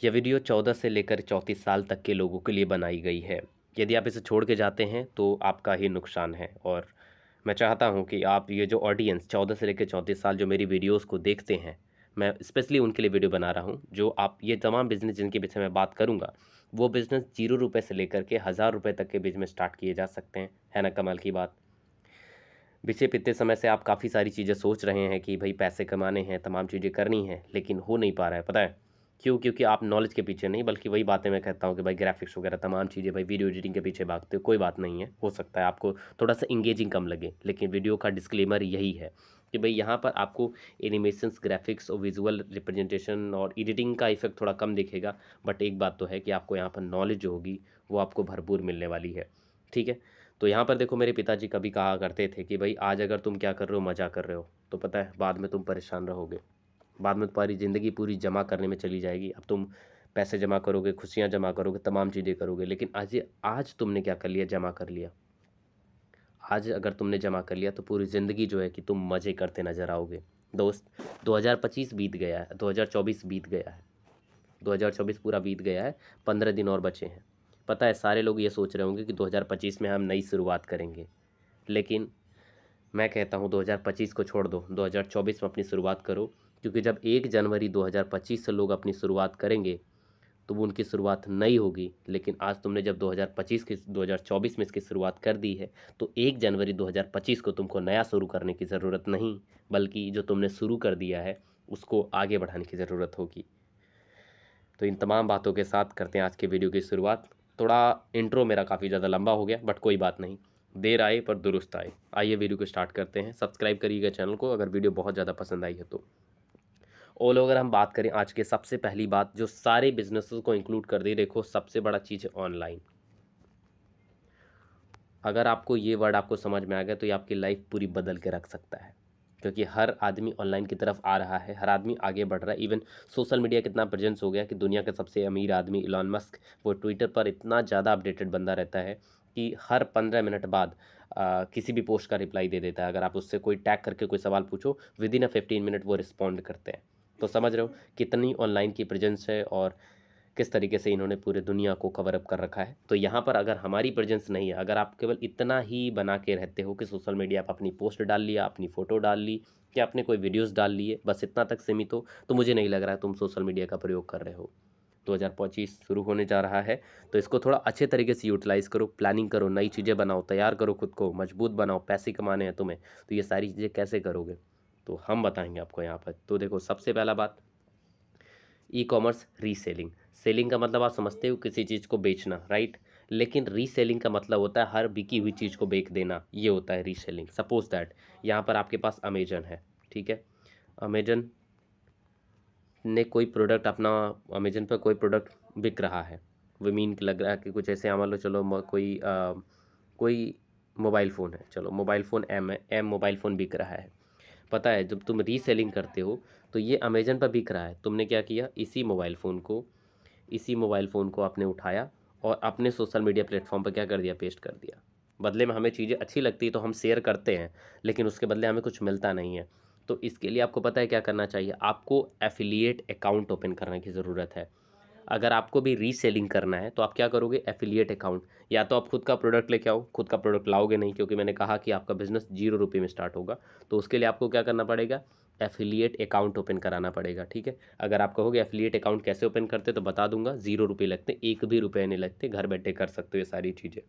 यह वीडियो 14 से लेकर 34 साल तक के लोगों के लिए बनाई गई है। यदि आप इसे छोड़ के जाते हैं तो आपका ही नुकसान है। और मैं चाहता हूं कि आप ये जो ऑडियंस 14 से लेकर 34 साल जो मेरी वीडियोस को देखते हैं, मैं स्पेशली उनके लिए वीडियो बना रहा हूं। जो आप ये तमाम बिजनेस जिनके विषय में बात करूंगा, वो बिजनेस 0 रुपये से लेकर के 1000 रुपये तक के बिजनेस स्टार्ट किए जा सकते हैं। है ना कमाल की बात। पीछे इतने समय से आप काफ़ी सारी चीज़ें सोच रहे हैं कि भाई पैसे कमाने हैं, तमाम चीज़ें करनी हैं, लेकिन हो नहीं पा रहा है। पता है क्यों? क्योंकि आप नॉलेज के पीछे नहीं, बल्कि वही बातें मैं कहता हूँ कि भाई ग्राफिक्स वगैरह तमाम चीज़ें, भाई वीडियो एडिटिंग के पीछे भागते हो। कोई बात नहीं है, हो सकता है आपको थोड़ा सा इंगेजिंग कम लगे, लेकिन वीडियो का डिस्क्लेमर यही है कि भाई यहाँ पर आपको एनिमेशंस, ग्राफिक्स और विजुअल रिप्रेजेंटेशन और एडिटिंग का इफेक्ट थोड़ा कम दिखेगा। बट एक बात तो है कि आपको यहाँ पर नॉलेज जो होगी वो आपको भरपूर मिलने वाली है। ठीक है। तो यहाँ पर देखो, मेरे पिताजी कभी कहा करते थे कि भाई आज अगर तुम क्या कर रहे हो, मज़ा कर रहे हो, तो पता है बाद में तुम परेशान रहोगे। बाद में तुम्हारी ज़िंदगी पूरी जमा करने में चली जाएगी। अब तुम पैसे जमा करोगे, खुशियाँ जमा करोगे, तमाम चीज़ें करोगे, लेकिन आज तुमने क्या कर लिया? जमा कर लिया। आज अगर तुमने जमा कर लिया तो पूरी ज़िंदगी जो है कि तुम मज़े करते नज़र आओगे। दोस्त, 2025 बीत गया है, 2024 बीत गया है, 2024 पूरा बीत गया है, 15 दिन और बचे हैं। पता है सारे लोग ये सोच रहे होंगे कि 2025 में हम नई शुरुआत करेंगे, लेकिन मैं कहता हूँ 2025 को छोड़ दो, 2024 में अपनी शुरुआत करो। क्योंकि जब 1 जनवरी 2025 से लोग अपनी शुरुआत करेंगे तो वो उनकी शुरुआत नई होगी। लेकिन आज तुमने जब 2024 में इसकी शुरुआत कर दी है, तो 1 जनवरी 2025 को तुमको नया शुरू करने की ज़रूरत नहीं, बल्कि जो तुमने शुरू कर दिया है उसको आगे बढ़ाने की ज़रूरत होगी। तो इन तमाम बातों के साथ करते हैं आज के वीडियो की शुरुआत। थोड़ा इंट्रो मेरा काफ़ी ज़्यादा लंबा हो गया, बट कोई बात नहीं, देर आए पर दुरुस्त आए। आइए वीडियो को स्टार्ट करते हैं। सब्सक्राइब करिएगा चैनल को अगर वीडियो बहुत ज़्यादा पसंद आई है तो। और अगर हम बात करें आज के, सबसे पहली बात जो सारे बिजनेसेस को इंक्लूड कर दी, देखो सबसे बड़ा चीज़ है ऑनलाइन। अगर आपको ये वर्ड आपको समझ में आ गया तो ये आपकी लाइफ पूरी बदल के रख सकता है। क्योंकि हर आदमी ऑनलाइन की तरफ आ रहा है, हर आदमी आगे बढ़ रहा है। इवन सोशल मीडिया कितना प्रेजेंस हो गया कि दुनिया का सबसे अमीर आदमी इलॉन मस्क, वो ट्विटर पर इतना ज़्यादा अपडेटेड बंदा रहता है कि हर 15 मिनट बाद किसी भी पोस्ट का रिप्लाई दे देता है। अगर आप उससे कोई टैग करके कोई सवाल पूछो, विद इन 15 मिनट वो रिस्पॉन्ड करते हैं। तो समझ रहे हो कितनी ऑनलाइन की प्रेजेंस है और किस तरीके से इन्होंने पूरे दुनिया को कवर अप कर रखा है। तो यहाँ पर अगर हमारी प्रेजेंस नहीं है, अगर आप केवल इतना ही बना के रहते हो कि सोशल मीडिया पर अपनी पोस्ट डाल लिया, अपनी फ़ोटो डाल ली, या अपने कोई वीडियोस डाल लिए, बस इतना तक सीमित हो, तो मुझे नहीं लग रहा है तुम सोशल मीडिया का प्रयोग कर रहे हो। 2025 शुरू होने जा रहा है, तो इसको थोड़ा अच्छे तरीके से यूटिलाइज़ करो, प्लानिंग करो, नई चीज़ें बनाओ, तैयार करो, खुद को मजबूत बनाओ। पैसे कमाने हैं तुम्हें, तो ये सारी चीज़ें कैसे करोगे तो हम बताएंगे आपको यहाँ पर। तो देखो, सबसे पहला बात, ई कॉमर्स रीसेलिंग। सेलिंग का मतलब आप समझते हो किसी चीज़ को बेचना, राइट। लेकिन रीसेलिंग का मतलब होता है हर बिकी हुई चीज़ को बेच देना, ये होता है रीसेलिंग। सपोज दैट यहाँ पर आपके पास अमेजन है, ठीक है। अमेजन ने कोई प्रोडक्ट अपना, अमेजन पर कोई प्रोडक्ट बिक रहा है, वो मीन लग रहा है कि कुछ ऐसे, मान लो चलो कोई मोबाइल फ़ोन है, चलो मोबाइल फ़ोन एम है, एम मोबाइल फ़ोन बिक रहा है। पता है जब तुम रीसेलिंग करते हो तो ये अमेजन पर बिक रहा है, तुमने क्या किया, इसी मोबाइल फ़ोन को आपने उठाया और अपने सोशल मीडिया प्लेटफॉर्म पर क्या कर दिया, पेस्ट कर दिया। बदले में हमें चीज़ें अच्छी लगती है तो हम शेयर करते हैं, लेकिन उसके बदले हमें कुछ मिलता नहीं है। तो इसके लिए आपको पता है क्या करना चाहिए, आपको एफिलिएट अकाउंट ओपन करने की ज़रूरत है। अगर आपको भी रीसेलिंग करना है तो आप क्या करोगे, एफिलिएट अकाउंट। या तो आप खुद का प्रोडक्ट लेके आओ, खुद का प्रोडक्ट लाओगे नहीं, क्योंकि मैंने कहा कि आपका बिजनेस 0 रुपये में स्टार्ट होगा। तो उसके लिए आपको क्या करना पड़ेगा, एफिलिएट अकाउंट ओपन कराना पड़ेगा, ठीक है। अगर आप कहोगे एफिलिएट अकाउंट कैसे ओपन करते तो बता दूंगा, 0 रुपये लगते, 1 भी रुपये नहीं लगते, घर बैठे कर सकते हो ये सारी चीज़ें।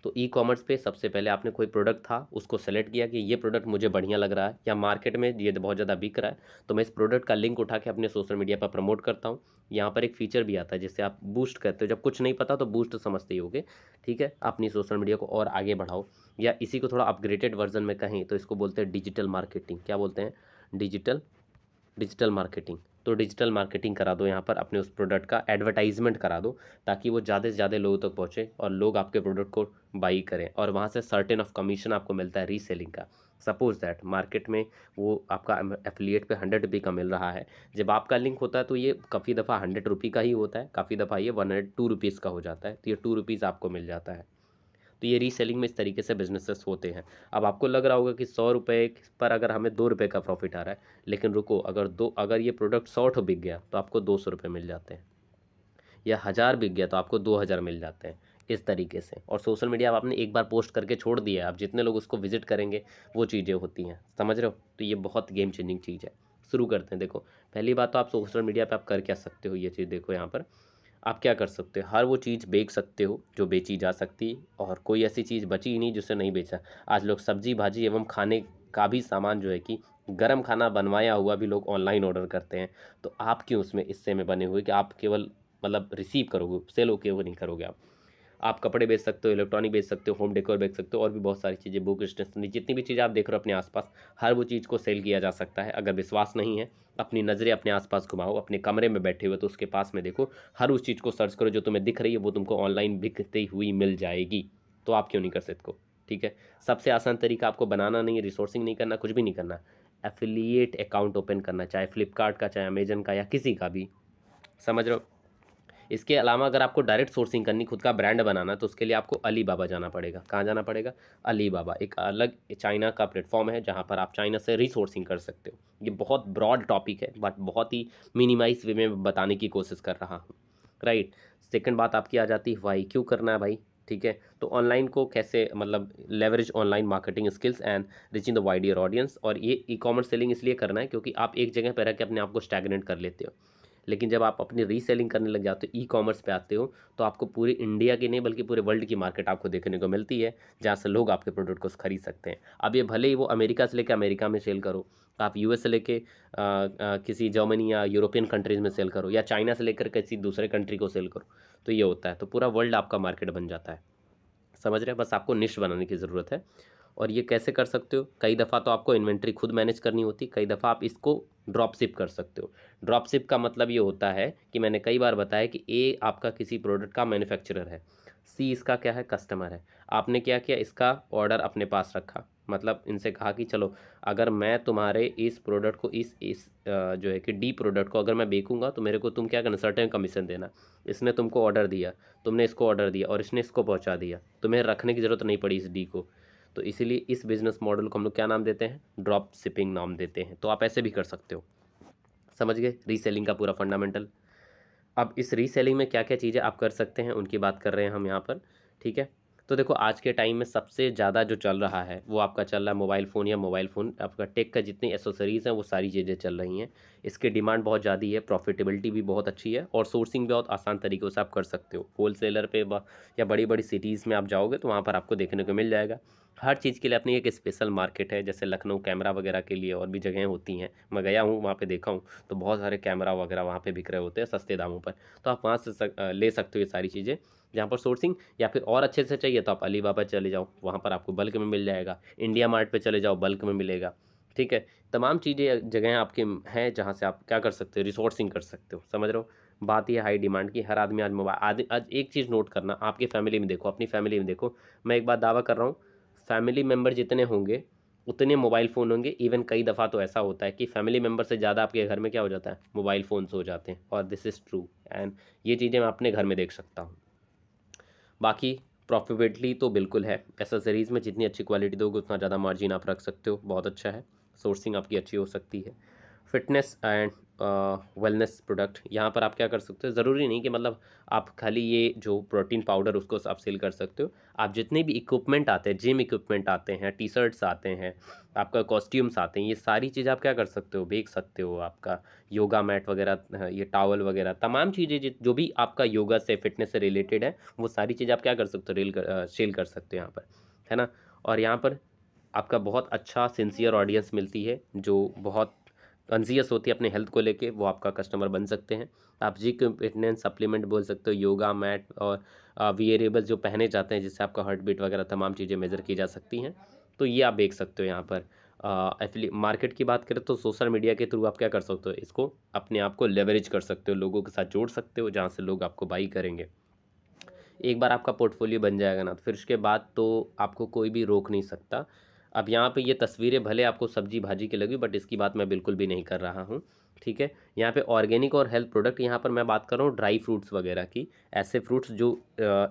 तो ई कॉमर्स पे सबसे पहले आपने कोई प्रोडक्ट था उसको सेलेक्ट किया कि ये प्रोडक्ट मुझे बढ़िया लग रहा है, या मार्केट में ये बहुत ज़्यादा बिक रहा है, तो मैं इस प्रोडक्ट का लिंक उठा के अपने सोशल मीडिया पर प्रमोट करता हूँ। यहाँ पर एक फीचर भी आता है जिससे आप बूस्ट करते हो, जब कुछ नहीं पता तो बूस्ट समझते ही होगे, ठीक है। अपनी सोशल मीडिया को और आगे बढ़ाओ, या इसी को थोड़ा अपग्रेडेड वर्जन में कहें तो इसको बोलते हैं डिजिटल मार्केटिंग। क्या बोलते हैं, डिजिटल डिजिटल मार्केटिंग। तो डिजिटल मार्केटिंग करा दो, यहाँ पर अपने उस प्रोडक्ट का एडवर्टाइजमेंट करा दो, ताकि वो ज़्यादा से ज़्यादा लोगों तक पहुँचे और लोग आपके प्रोडक्ट को बाई करें, और वहाँ से सर्टेन ऑफ कमीशन आपको मिलता है रीसेलिंग का। सपोज दैट मार्केट में वो आपका एफिलिएट पे 100 रुपये का मिल रहा है, जब आपका लिंक होता है तो ये काफ़ी दफ़ा 100 रुपये का ही होता है, काफ़ी दफ़ा ये 102 रुपीज़ का हो जाता है, तो ये 2 रुपीज़ आपको मिल जाता है। तो ये रीसेलिंग में इस तरीके से बिजनेसेस होते हैं। अब आपको लग रहा होगा कि 100 रुपये पर अगर हमें 2 रुपये का प्रॉफिट आ रहा है, लेकिन रुको, अगर ये प्रोडक्ट 100 बिक गया तो आपको 200 रुपये मिल जाते हैं, या 1000 बिक गया तो आपको 2000 मिल जाते हैं, इस तरीके से। और सोशल मीडिया आपने एक बार पोस्ट करके छोड़ दिया, आप जितने लोग उसको विजिट करेंगे वो चीज़ें होती हैं, समझ रहे हो। तो ये बहुत गेम चेंजिंग चीज़ है। शुरू करते हैं। देखो, पहली बात तो आप सोशल मीडिया पे आप कर क्या सकते हो, ये चीज़ देखो। यहाँ पर आप क्या कर सकते हो, हर वो चीज़ बेच सकते हो जो बेची जा सकती है, और कोई ऐसी चीज़ बची ही नहीं जिसे नहीं बेचा। आज लोग सब्जी भाजी एवं खाने का भी सामान जो है कि गर्म खाना बनवाया हुआ भी लोग ऑनलाइन ऑर्डर करते हैं। तो आप क्यों उसमें हिस्से में बने हुए कि आप केवल मतलब रिसीव करोगे, सेल होके वो नहीं करोगे। आप कपड़े बेच सकते हो, इलेक्ट्रॉनिक बेच सकते हो, होम डेकोर बेच सकते हो, और भी बहुत सारी चीज़ें, बुक स्टेशनरी, जितनी भी चीज़ें आप देख रहे हो अपने आसपास, हर वो चीज़ को सेल किया जा सकता है। अगर विश्वास नहीं है, अपनी नज़रें अपने आसपास घुमाओ, अपने कमरे में बैठे हुए तो उसके पास में देखो, हर उस चीज़ को सर्च करो जो तुम्हें दिख रही है वो तुमको ऑनलाइन बिकती हुई मिल जाएगी। तो आप क्यों नहीं कर सकते। ठीक है, सबसे आसान तरीका, आपको बनाना नहीं है, रिसोर्सिंग नहीं करना, कुछ भी नहीं करना, एफिलिएट अकाउंट ओपन करना, चाहे फ्लिपकार्ट का, चाहे अमेजन का, या किसी का भी, समझ रहे हो। इसके अलावा अगर आपको डायरेक्ट सोर्सिंग करनी, खुद का ब्रांड बनाना, तो उसके लिए आपको अलीबाबा जाना पड़ेगा। कहाँ जाना पड़ेगा, अलीबाबा एक अलग चाइना का प्लेटफॉर्म है जहाँ पर आप चाइना से रिसोर्सिंग कर सकते हो। ये बहुत ब्रॉड टॉपिक है, बट बहुत ही मिनिमाइज वे में बताने की कोशिश कर रहा हूँ, राइट। सेकंड बात आपकी आ जाती है वाई, क्यों करना है भाई। ठीक है, तो ऑनलाइन को कैसे मतलब leverage online marketing skills and reaching the wider audience. और ये ई कॉमर्स सेलिंग इसलिए करना है क्योंकि आप एक जगह पर रह के अपने आप को स्टैग्नेंट कर लेते हो, लेकिन जब आप अपनी रीसेलिंग करने लग जाते हो, ई कॉमर्स पे आते हो, तो आपको पूरी इंडिया की नहीं बल्कि पूरे वर्ल्ड की मार्केट आपको देखने को मिलती है, जहाँ से लोग आपके प्रोडक्ट को खरीद सकते हैं। अब ये भले ही वो अमेरिका से लेकर अमेरिका में सेल करो, आप यूएस से लेके किसी जर्मनी या यूरोपियन कंट्रीज़ में सेल करो, या चाइना से लेकर किसी दूसरे कंट्री को सेल करो, तो ये होता है, तो पूरा वर्ल्ड आपका मार्केट बन जाता है, समझ रहे हैं। बस आपको निश बनाने की ज़रूरत है। और ये कैसे कर सकते हो, कई दफ़ा तो आपको इन्वेंट्री खुद मैनेज करनी होती, कई दफ़ा आप इसको ड्रॉप शिप कर सकते हो। ड्रॉप शिप का मतलब ये होता है कि मैंने कई बार बताया कि ए आपका किसी प्रोडक्ट का मैन्युफैक्चरर है, सी इसका क्या है, कस्टमर है। आपने क्या किया, इसका ऑर्डर अपने पास रखा, मतलब इनसे कहा कि चलो अगर मैं तुम्हारे इस प्रोडक्ट को इस जो है कि डी प्रोडक्ट को अगर मैं बेचूंगा तो मेरे को तुम क्या करना, सर्टेन कमीशन देना। इसने तुमको ऑर्डर दिया, तुमने इसको ऑर्डर दिया, और इसने इसको पहुंचा दिया, तुम्हें रखने की ज़रूरत नहीं पड़ी इस डी को। तो इसीलिए इस बिज़नेस मॉडल को हम लोग क्या नाम देते हैं, ड्रॉप शिपिंग नाम देते हैं। तो आप ऐसे भी कर सकते हो, समझ गए रीसेलिंग का पूरा फंडामेंटल। अब इस रीसेलिंग में क्या क्या चीज़ें आप कर सकते हैं उनकी बात कर रहे हैं हम यहाँ पर। ठीक है, तो देखो आज के टाइम में सबसे ज़्यादा जो चल रहा है वो आपका चल रहा है मोबाइल फ़ोन, या मोबाइल फ़ोन आपका टेक का जितनी एसेसरीज़ हैं वो सारी चीज़ें चल रही हैं। इसकी डिमांड बहुत ज़्यादा है, प्रॉफिटेबिलिटी भी बहुत अच्छी है, और सोर्सिंग भी बहुत आसान तरीक़ों से आप कर सकते हो। होल सेलर पे या बड़ी बड़ी सिटीज़ में आप जाओगे तो वहाँ पर आपको देखने को मिल जाएगा। हर चीज़ के लिए अपनी एक स्पेशल मार्केट है, जैसे लखनऊ कैमरा वगैरह के लिए और भी जगहें होती हैं। मैं गया हूँ वहाँ पे, देखा हूँ, तो बहुत सारे कैमरा वगैरह वहाँ पे बिक रहे होते हैं सस्ते दामों पर। तो आप वहाँ से ले सकते हो ये सारी चीज़ें जहाँ पर सोर्सिंग, या फिर और अच्छे से चाहिए तो आप अलीबाबा चले जाओ, वहाँ पर आपको बल्क में मिल जाएगा। इंडिया मार्ट पे चले जाओ, बल्क में मिलेगा। ठीक है, तमाम चीज़ें जगहें आपकी हैं जहाँ से आप क्या कर सकते हो, रिसोर्सिंग कर सकते हो, समझ रहे हो। बात ये हाई डिमांड की, हर आदमी आज मोबाइल, आज एक चीज़ नोट करना, आपकी फैमिली में देखो, अपनी फैमिली में देखो, मैं एक बात दावा कर रहा हूँ, फैमिली मेम्बर जितने होंगे उतने मोबाइल फ़ोन होंगे। इवन कई दफ़ा तो ऐसा होता है कि फैमिली मेम्बर से ज़्यादा आपके घर में क्या हो जाता है, मोबाइल फ़ोन्स हो जाते हैं, और दिस इज़ ट्रू, एंड ये चीज़ें मैं अपने घर में देख सकता हूँ। बाकी प्रॉफिटेबिलिटी तो बिल्कुल है, एसेसरीज़ में जितनी अच्छी क्वालिटी दोगे उतना ज़्यादा मार्जिन आप रख सकते हो, बहुत अच्छा है। सोर्सिंग आपकी अच्छी हो सकती है। फिटनेस एंड वेलनेस प्रोडक्ट, यहाँ पर आप क्या कर सकते हो, ज़रूरी नहीं कि मतलब आप खाली ये जो प्रोटीन पाउडर उसको आप सेल कर सकते हो। आप जितने भी इक्विपमेंट आते हैं, जिम इक्विपमेंट आते हैं, टी शर्ट्स आते हैं, आपका कॉस्ट्यूम्स आते हैं, ये सारी चीज़ आप क्या कर सकते हो, बेच सकते हो। आपका योगा मैट वगैरह, ये टावल वगैरह, तमाम चीज़ें जो भी आपका योगा से फिटनेस से रिलेटेड है, वो सारी चीज़ आप क्या कर सकते हो, सेल कर सकते हो यहाँ पर, है ना। और यहाँ पर आपका बहुत अच्छा सिंसियर ऑडियंस मिलती है जो बहुत कॉन्शियस होती है अपने हेल्थ को लेके, वो आपका कस्टमर बन सकते हैं। आप जी फिटनेस सप्लीमेंट बोल सकते हो, योगा मैट, और वियरेबल्स जो पहने जाते हैं जिससे आपका हार्ट बीट वगैरह तमाम चीज़ें मेज़र की जा सकती हैं, तो ये आप देख सकते हो। यहाँ पर मार्केट की बात करें तो सोशल मीडिया के थ्रू आप क्या कर सकते हो, इसको अपने आप को लेवरेज कर सकते हो, लोगों के साथ जोड़ सकते हो जहाँ से लोग आपको बाई करेंगे। एक बार आपका पोर्टफोलियो बन जाएगा ना, तो फिर उसके बाद तो आपको कोई भी रोक नहीं सकता। अब यहाँ पे ये तस्वीरें भले आपको सब्जी भाजी की लगी, बट इसकी बात मैं बिल्कुल भी नहीं कर रहा हूँ। ठीक है। यहाँ पे ऑर्गेनिक और हेल्थ प्रोडक्ट, यहाँ पर मैं बात कर रहा हूँ ड्राई फ्रूट्स वगैरह की, ऐसे फ्रूट्स जो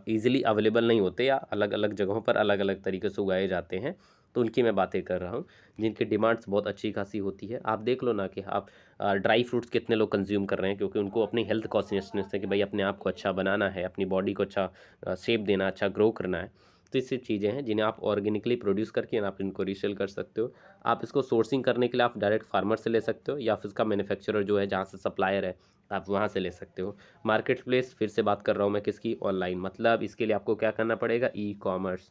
ईजिली अवेलेबल नहीं होते या अलग अलग जगहों पर अलग अलग तरीके से उगाए जाते हैं, तो उनकी मैं बातें कर रहा हूँ, जिनकी डिमांड्स बहुत अच्छी खासी होती है। आप देख लो ना कि आप ड्राई फ्रूट्स कितने लोग कंज्यूम कर रहे हैं, क्योंकि उनको अपनी हेल्थ कॉन्शियसनेस है कि भाई अपने आप को अच्छा बनाना है, अपनी बॉडी को अच्छा शेप देना, अच्छा ग्रो करना है। तो इससे चीज़ें हैं जिन्हें आप ऑर्गेनिकली प्रोड्यूस करके आप इनको रीसेल कर सकते हो। आप इसको सोर्सिंग करने के लिए आप डायरेक्ट फार्मर से ले सकते हो, या फिर इसका मैन्युफैक्चरर जो है जहाँ से सप्लायर है आप वहाँ से ले सकते हो। मार्केट प्लेस फिर से बात कर रहा हूँ मैं किसकी, ऑनलाइन, मतलब इसके लिए आपको क्या करना पड़ेगा, ई कॉमर्स।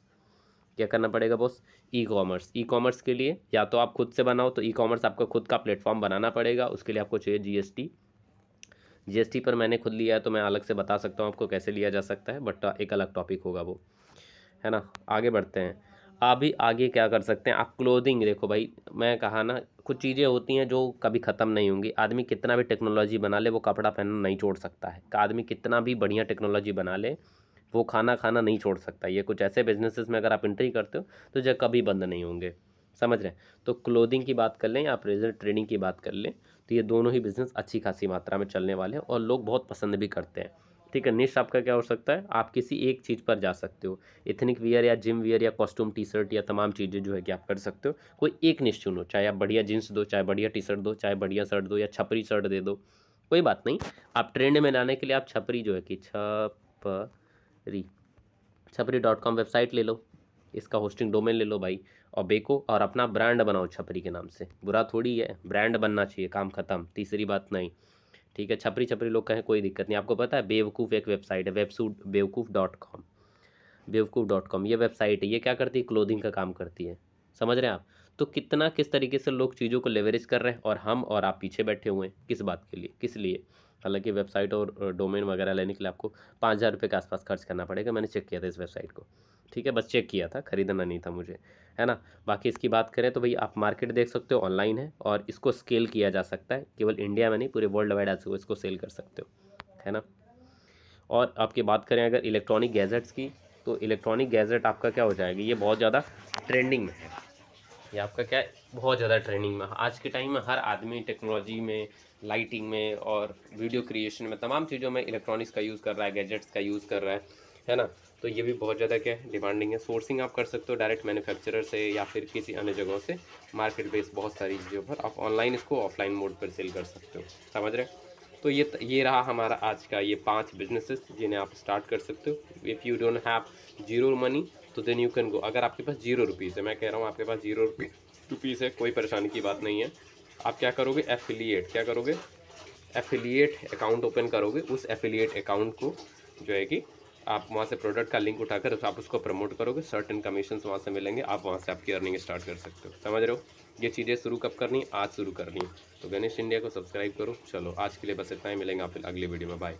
क्या करना पड़ेगा boss, e commerce. E commerce के लिए या तो आप खुद से बनाओ, तो ई कॉमर्स आपका खुद का प्लेटफॉर्म बनाना पड़ेगा, उसके लिए आपको चाहिए जीएसटी। जीएसटी पर मैंने खुद लिया है तो मैं अलग से बता सकता हूँ आपको कैसे लिया जा सकता है, बट एक अलग टॉपिक होगा वो, है ना। आगे बढ़ते हैं। आप भी आगे क्या कर सकते हैं, आप क्लोथिंग, देखो भाई मैं कहा ना, कुछ चीज़ें होती हैं जो कभी ख़त्म नहीं होंगी। आदमी कितना भी टेक्नोलॉजी बना ले वो कपड़ा पहनना नहीं छोड़ सकता है। आदमी कितना भी बढ़िया टेक्नोलॉजी बना ले वो खाना खाना नहीं छोड़ सकता। ये कुछ ऐसे बिजनेसेस में अगर आप एंट्री करते हो तो जो कभी बंद नहीं होंगे, समझ रहे हैं। तो क्लोथिंग की बात कर लें या प्रेजेंट ट्रेडिंग की बात कर लें, तो ये दोनों ही बिजनेस अच्छी खासी मात्रा में चलने वाले हैं और लोग बहुत पसंद भी करते हैं। ठीक है, निश आपका क्या हो सकता है, आप किसी एक चीज़ पर जा सकते हो, एथनिक वियर या जिम वियर या कॉस्ट्यूम टी शर्ट या तमाम चीज़ें जो है कि आप कर सकते हो। कोई एक निश चुनो, चाहे आप बढ़िया जीन्स दो, चाहे बढ़िया टी शर्ट दो, चाहे बढ़िया शर्ट दो या छपरी शर्ट दे दो, कोई बात नहीं। आप ट्रेंड में लाने के लिए आप छपरी जो है कि छपरी.com वेबसाइट ले लो, इसका होस्टिंग डोमेन ले लो भाई, और बेको और अपना ब्रांड बनाओ छपरी के नाम से। बुरा थोड़ी है, ब्रांड बनना चाहिए, काम खत्म, तीसरी बात नहीं। ठीक है, छपरी छपरी लोग कहें कोई दिक्कत नहीं। आपको पता है बेवकूफ़ एक वेबसाइट है, वेबसूट बेवकूफ़.com, बेवकूफ़.com ये वेबसाइट है, ये क्या करती है, क्लोथिंग का काम करती है, समझ रहे हैं आप। तो कितना किस तरीके से लोग चीज़ों को लेवरेज कर रहे हैं, और हम और आप पीछे बैठे हुए हैं किस बात के लिए, किस लिए। हालांकि वेबसाइट और डोमेन वगैरह लेने के लिए आपको 5,000 रुपये के आसपास खर्च करना पड़ेगा। मैंने चेक किया था इस वेबसाइट को, ठीक है, बस चेक किया था, खरीदना नहीं था मुझे, है ना। बाकी इसकी बात करें तो भाई आप मार्केट देख सकते हो, ऑनलाइन है और इसको स्केल किया जा सकता है, केवल इंडिया में नहीं पूरे वर्ल्ड वाइड आज इसको सेल कर सकते हो, है ना। और आपकी बात करें अगर इलेक्ट्रॉनिक गैजेट्स की, तो इलेक्ट्रॉनिक गैजेट आपका क्या हो जाएगा, ये बहुत ज़्यादा ट्रेंडिंग में है। ये आपका क्या है, बहुत ज़्यादा ट्रेंडिंग में। आज के टाइम में हर आदमी टेक्नोलॉजी में, लाइटिंग में और वीडियो क्रिएशन में, तमाम चीज़ों में इलेक्ट्रॉनिक्स का यूज़ कर रहा है, गैजेट्स का यूज़ कर रहा है ना। तो ये भी बहुत ज़्यादा क्या है, डिमांडिंग है। सोर्सिंग आप कर सकते हो डायरेक्ट मैन्युफैक्चरर से या फिर किसी अन्य जगहों से, मार्केट बेस बहुत सारी चीज़ों पर। आप ऑनलाइन इसको ऑफलाइन मोड पर सेल कर सकते हो, समझ रहे हैं। तो ये रहा हमारा आज का ये 5 बिजनेसेस जिन्हें आप स्टार्ट कर सकते हो। If you don't have zero money तो देन यू कैन गो। अगर आपके पास 0 रुपीज़ है, मैं कह रहा हूँ आपके पास 0 रुपीज़ है, कोई परेशानी की बात नहीं है। आप क्या करोगे, एफिलिएट, क्या करोगे, एफिलिएट अकाउंट ओपन करोगे। उस एफिलिएट अकाउंट को जो है कि आप वहाँ से प्रोडक्ट का लिंक उठाकर आप उसको प्रमोट करोगे, सर्टेन कमीशंस वहाँ से मिलेंगे, आप वहाँ से आपकी अर्निंग स्टार्ट कर सकते हो, समझ रहे हो। ये चीज़ें शुरू कब करनी, आज शुरू करनी है। तो गणेश इंडिया को सब्सक्राइब करो। चलो आज के लिए बस इतना ही, मिलेंगे आप फिर अगली वीडियो में, बाय।